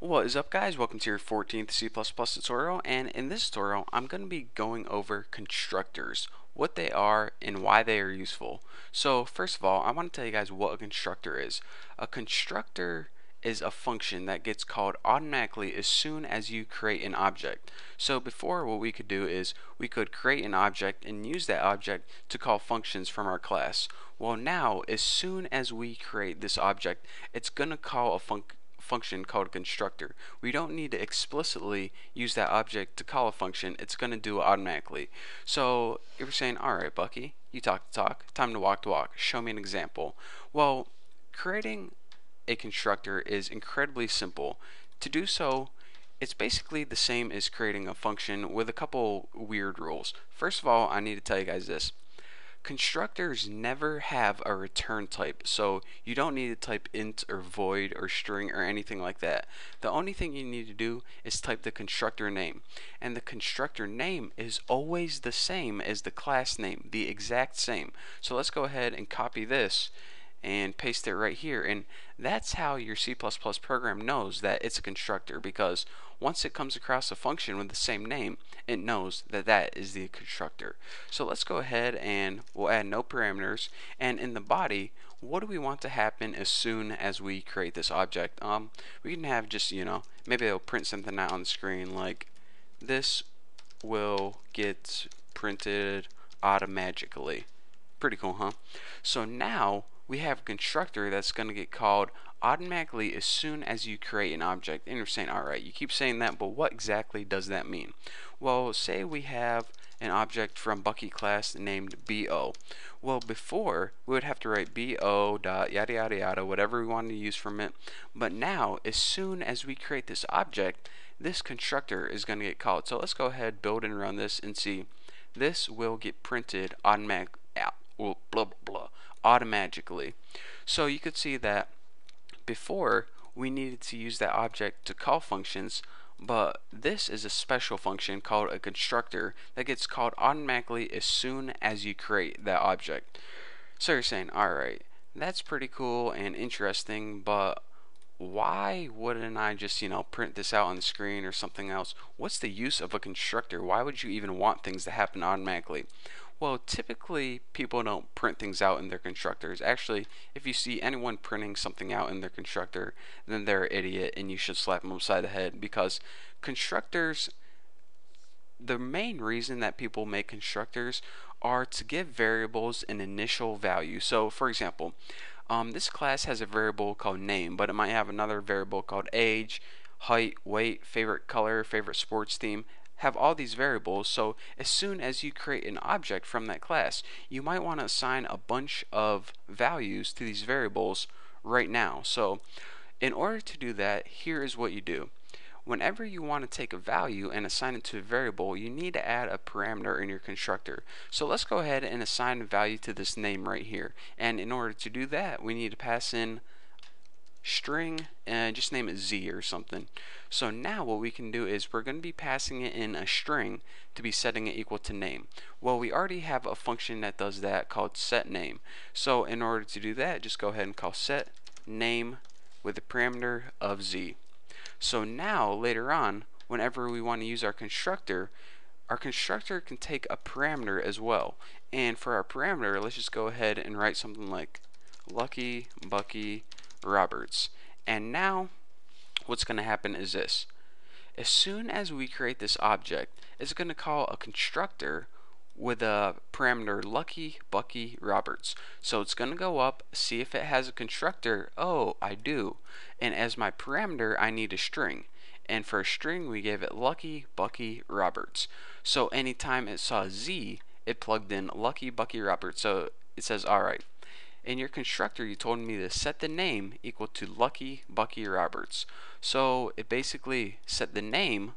What is up, guys? Welcome to your 14th C++ tutorial, and in this tutorial I'm going to be going over constructors, what they are and why they are useful. So first of all, I want to tell you guys what a constructor is. A constructor is a function that gets called automatically as soon as you create an object. So before, what we could do is we could create an object and use that object to call functions from our class. Well, now as soon as we create this object, it's going to call a function called a constructor. We don't need to explicitly use that object to call a function. It's going to do it automatically. So if you're saying, alright Bucky, you talk the talk, time to walk the walk, show me an example. Well, creating a constructor is incredibly simple. To do so, it's basically the same as creating a function with a couple weird rules. First of all, I need to tell you guys this. Constructors never have a return type, so you don't need to type int or void or string or anything like that. The only thing you need to do is type the constructor name, and the constructor name is always the same as the class name, the exact same. So let's go ahead and copy this and paste it right here, and that's how your C++ program knows that it's a constructor, because once it comes across a function with the same name, it knows that that is the constructor. So let's go ahead and we'll add no parameters, and in the body, what do we want to happen as soon as we create this object? We can have just, maybe it'll print something out on the screen like this will get printed automatically. Pretty cool, huh? So now we have a constructor that's going to get called automatically as soon as you create an object. And you're saying, alright, you keep saying that, but what exactly does that mean? Well, say we have an object from Bucky class named BO. Well, before, we would have to write BO dot yada yada yada, whatever we wanted to use from it. But now, as soon as we create this object, this constructor is going to get called. So let's go ahead, build and run this and see. This will get printed automatically. So you could see that before we needed to use that object to call functions, but this is a special function called a constructor that gets called automatically as soon as you create that object. So you're saying, alright, that's pretty cool and interesting, but why wouldn't I just, print this out on the screen or something else? What's the use of a constructor? Why would you even want things to happen automatically? Well, typically people don't print things out in their constructors. Actually, if you see anyone printing something out in their constructor, then they're an idiot and you should slap them upside the head, because constructors, the main reason that people make constructors are to give variables an initial value. So for example, this class has a variable called name, but it might have another variable called age, height, weight, favorite color, favorite sports team, have all these variables. So as soon as you create an object from that class, you might want to assign a bunch of values to these variables right now. So in order to do that, here is what you do. Whenever you want to take a value and assign it to a variable, you need to add a parameter in your constructor. So let's go ahead and assign a value to this name right here. And in order to do that, we need to pass in string and just name it Z or something. So now what we can do is we're going to be passing it in a string to be setting it equal to name. Well, we already have a function that does that called setName. So in order to do that, just go ahead and call setName with a parameter of Z. So now later on, whenever we want to use our constructor can take a parameter as well. And for our parameter, let's just go ahead and write something like Lucky Bucky Roberts. And now what's going to happen is this. As soon as we create this object, it's going to call a constructor with a parameter Lucky Bucky Roberts. So it's going to go up, see if it has a constructor. Oh, I do. And as my parameter, I need a string. And for a string, we gave it Lucky Bucky Roberts. So anytime it saw Z, it plugged in Lucky Bucky Roberts. So it says, alright, in your constructor, you told me to set the name equal to Lucky Bucky Roberts. So it basically set the name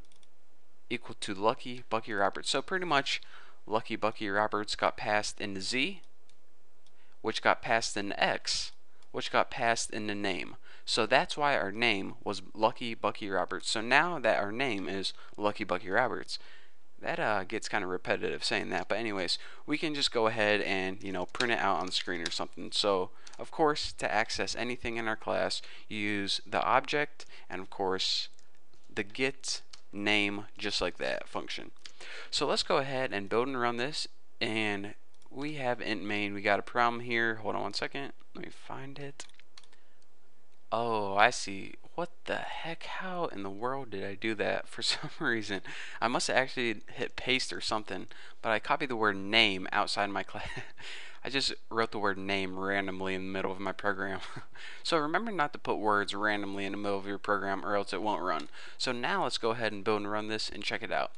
equal to Lucky Bucky Roberts. So pretty much Lucky Bucky Roberts got passed into Z, which got passed into X, which got passed into name. So that's why our name was Lucky Bucky Roberts. So now that our name is Lucky Bucky Roberts, that gets kind of repetitive saying that, but anyways, we can just go ahead and print it out on the screen or something. So of course, to access anything in our class, you use the object and of course the get name just like that function. So let's go ahead and build and run this, and we have int main. We got a problem here. Hold on one second. Let me find it. Oh, I see. What the heck? How in the world did I do that? For some reason, I must have actually hit paste or something, but I copied the word name outside my class. I just wrote the word name randomly in the middle of my program. So remember not to put words randomly in the middle of your program or else it won't run. So now let's go ahead and build and run this and check it out.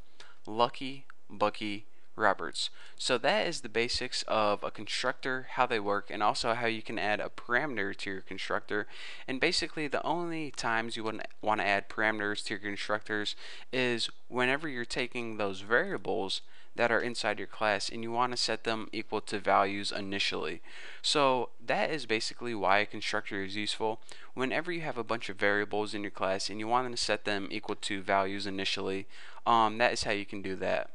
Lucky Bucky Roberts. So that is the basics of a constructor, how they work, and also how you can add a parameter to your constructor. And basically the only times you wouldn't want to add parameters to your constructors is whenever you're taking those variables that are inside your class and you want to set them equal to values initially. So that is basically why a constructor is useful. Whenever you have a bunch of variables in your class and you want to set them equal to values initially, that is how you can do that.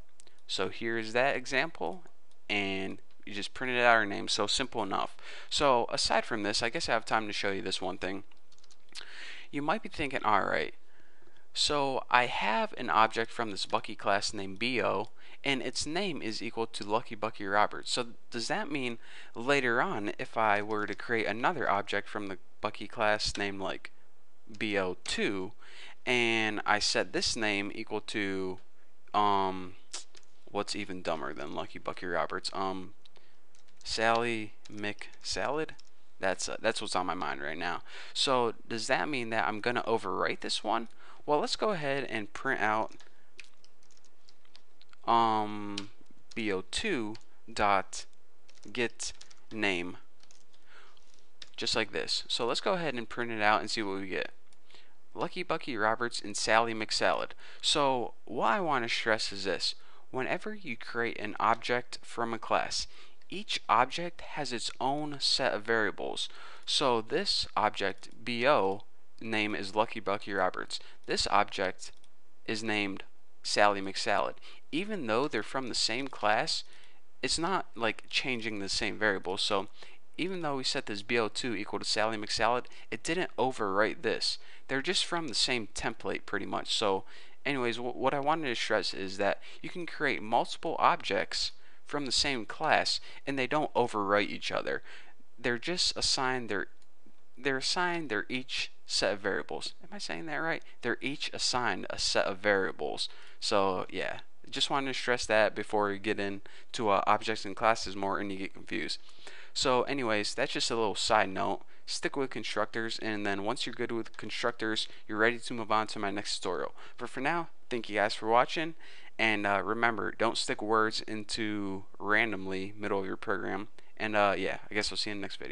So here's that example, and you just printed out our name. So simple enough. So aside from this, I guess I have time to show you this one thing. You might be thinking, alright, so I have an object from this Bucky class named BO, and its name is equal to Lucky Bucky Roberts. So does that mean later on, if I were to create another object from the Bucky class named like BO2, and I set this name equal to what's even dumber than Lucky Bucky Roberts? Sally McSalad? That's what's on my mind right now. So does that mean that I'm gonna overwrite this one? Well, let's go ahead and print out bo2 dot get name, just like this. So let's go ahead and print it out and see what we get. Lucky Bucky Roberts and Sally McSalad. So what I want to stress is this: whenever you create an object from a class, each object has its own set of variables. So this object BO name is Lucky Bucky Roberts. This object is named Sally McSalad. Even though they're from the same class, it's not like changing the same variable. So even though we set this BO2 equal to Sally McSalad, it didn't overwrite this. They're just from the same template pretty much. So anyways, what I wanted to stress is that you can create multiple objects from the same class and they don't overwrite each other. They're just assigned their each set of variables. Am I saying that right? They're each assigned a set of variables. So yeah, just wanted to stress that before we get into objects and classes more and you get confused. So anyways, that's just a little side note. Stick with constructors, and then once you're good with constructors, you're ready to move on to my next tutorial. But for now, thank you guys for watching, and remember, don't stick words into randomly middle of your program. And yeah, I guess I'll see you in the next video.